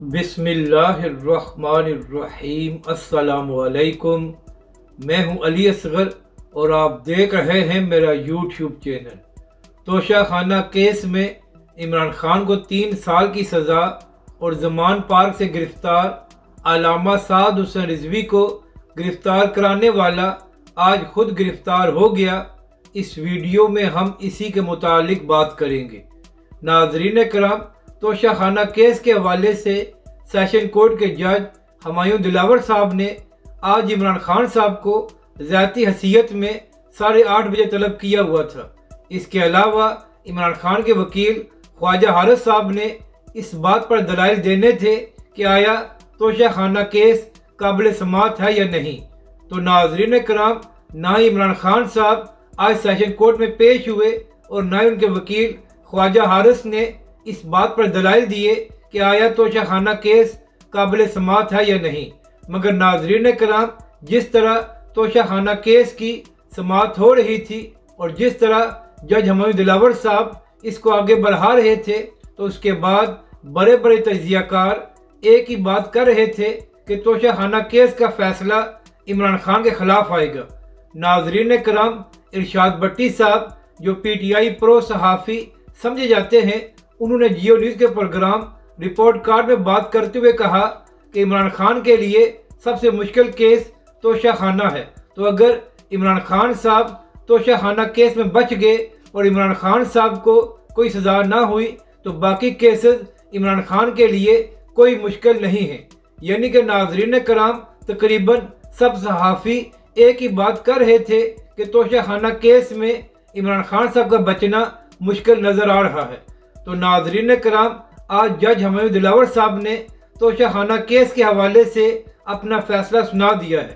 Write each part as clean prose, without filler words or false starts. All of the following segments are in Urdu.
بسم اللہ الرحمن الرحیم۔ السلام علیکم، میں ہوں علی اصغر اور آپ دیکھ رہے ہیں میرا یوٹیوب چینل۔ توشہ خانہ کیس میں عمران خان کو 3 سال کی سزا اور زمان پارک سے گرفتار علامہ سعد حسین رضوی کو گرفتار کرانے والا آج خود گرفتار ہو گیا۔ اس ویڈیو میں ہم اسی کے متعلق بات کریں گے۔ ناظرین کرام، توشہ خانہ کیس کے حوالے سے سیشن کورٹ کے جج ہمایوں دلاور صاحب نے آج عمران خان صاحب کو ذاتی حیثیت میں 8:30 بجے طلب کیا ہوا تھا۔ اس کے علاوہ عمران خان کے وکیل خواجہ حارث صاحب نے اس بات پر دلائل دینے تھے کہ آیا توشہ خانہ کیس قابل سماعت ہے یا نہیں۔ تو ناظرین کرام، نہ ہی عمران خان صاحب آج سیشن کورٹ میں پیش ہوئے اور نہ ہی ان کے وکیل خواجہ حارث نے اس بات پر دلائل دیے کہ آیا توشہ خانہ کیس قابل سماعت ہے یا نہیں۔ مگر ناظرین کرام، جس طرح توشہ خانہ کیس کی سماعت ہو رہی تھی اور جس طرح جج ہمایوں دلاور صاحب اس کو آگے بڑھا رہے تھے، تو اس کے بعد بڑے بڑے تجزیہ کار ایک ہی بات کر رہے تھے کہ توشہ خانہ کیس کا فیصلہ عمران خان کے خلاف آئے گا۔ ناظرین کرام، ارشاد بٹی صاحب جو پی ٹی آئی پرو صحافی سمجھے جاتے ہیں، انہوں نے جیو نیوز کے پروگرام رپورٹ کارڈ میں بات کرتے ہوئے کہا کہ عمران خان کے لیے سب سے مشکل کیس توشہ خانہ ہے۔ تو اگر عمران خان صاحب توشہ خانہ کیس میں بچ گئے اور عمران خان صاحب کو کوئی سزا نہ ہوئی تو باقی کیسز عمران خان کے لیے کوئی مشکل نہیں ہے۔ یعنی کہ ناظرین کرام، تقریباً سب صحافی ایک ہی بات کر رہے تھے کہ توشہ خانہ کیس میں عمران خان صاحب کا بچنا مشکل نظر آ رہا ہے۔ تو ناظرین کرام، آج جج ہمایوں دلاور صاحب نے توشہ خانہ کیس کے حوالے سے اپنا فیصلہ سنا دیا ہے۔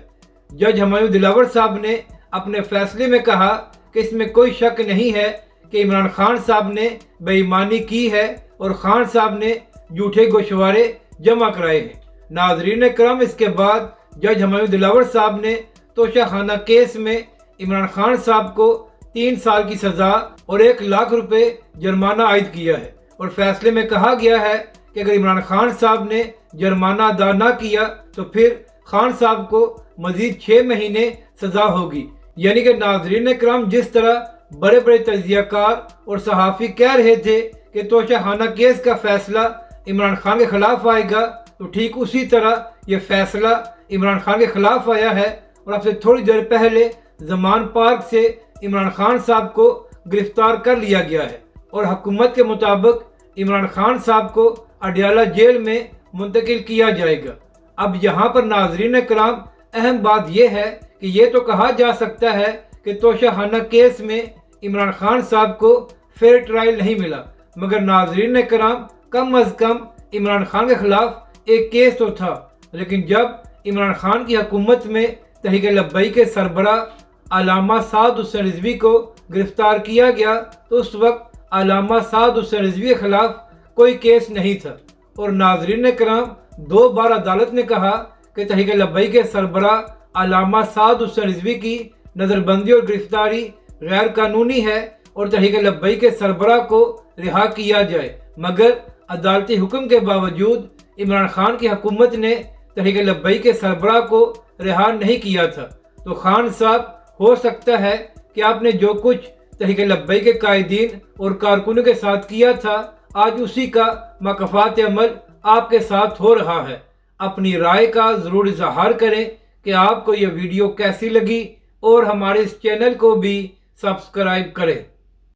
جج ہمایوں دلاور صاحب نے اپنے فیصلے میں کہا کہ اس میں کوئی شک نہیں ہے کہ عمران خان صاحب نے بے ایمانی کی ہے اور خان صاحب نے جھوٹے گوشوارے جمع کرائے ہیں۔ ناظرین کرام، اس کے بعد جج ہمایوں دلاور صاحب نے توشہ خانہ کیس میں عمران خان صاحب کو 3 سال کی سزا اور 1 لاکھ روپے جرمانہ عائد کیا ہے، اور فیصلے میں کہا گیا ہے کہ اگر عمران خان صاحب نے جرمانہ ادا نہ کیا تو پھر خان صاحب کو مزید 6 مہینے سزا ہوگی۔ یعنی کہ ناظرین کرام، جس طرح بڑے بڑے تجزیہ کار اور صحافی کہہ رہے تھے کہ توشہ خانہ کیس کا فیصلہ عمران خان کے خلاف آئے گا، تو ٹھیک اسی طرح یہ فیصلہ عمران خان کے خلاف آیا ہے، اور اب سے تھوڑی دیر پہلے زمان پارک سے عمران خان صاحب کو گرفتار کر لیا گیا ہے، اور حکومت کے مطابق عمران خان صاحب کو اڈیالہ جیل میں منتقل کیا جائے گا۔ اب یہاں پر ناظرین کرام، اہم بات یہ ہے کہ یہ تو کہا جا سکتا ہے کہ توشہ خانہ کیس میں عمران خان صاحب کو فیئر ٹرائل نہیں ملا، مگر ناظرین کرام، کم از کم عمران خان کے خلاف ایک کیس تو تھا۔ لیکن جب عمران خان کی حکومت میں تحریک لبیک کے سربراہ علامہ سعد حسین رضوی کو گرفتار کیا گیا تو اس وقت علامہ سعد حسین رضوی کے خلاف کوئی کیس نہیں تھا، اور ناظرین کرام، 2 بار عدالت نے کہا کہ تحریک لبیک کے سربراہ علامہ سعد حسین رضوی کی نظر بندی اور گرفتاری غیر قانونی ہے اور تحریک لبیک کے سربراہ کو رہا کیا جائے، مگر عدالتی حکم کے باوجود عمران خان کی حکومت نے تحریک لبیک کے سربراہ کو رہا نہیں کیا تھا۔ تو خان صاحب، ہو سکتا ہے کہ آپ نے جو کچھ تحریک لبیک کے قائدین اور کارکنوں کے ساتھ کیا تھا، آج اسی کا مکافات عمل آپ کے ساتھ ہو رہا ہے۔ اپنی رائے کا ضرور اظہار کریں کہ آپ کو یہ ویڈیو کیسی لگی، اور ہمارے اس چینل کو بھی سبسکرائب کریں۔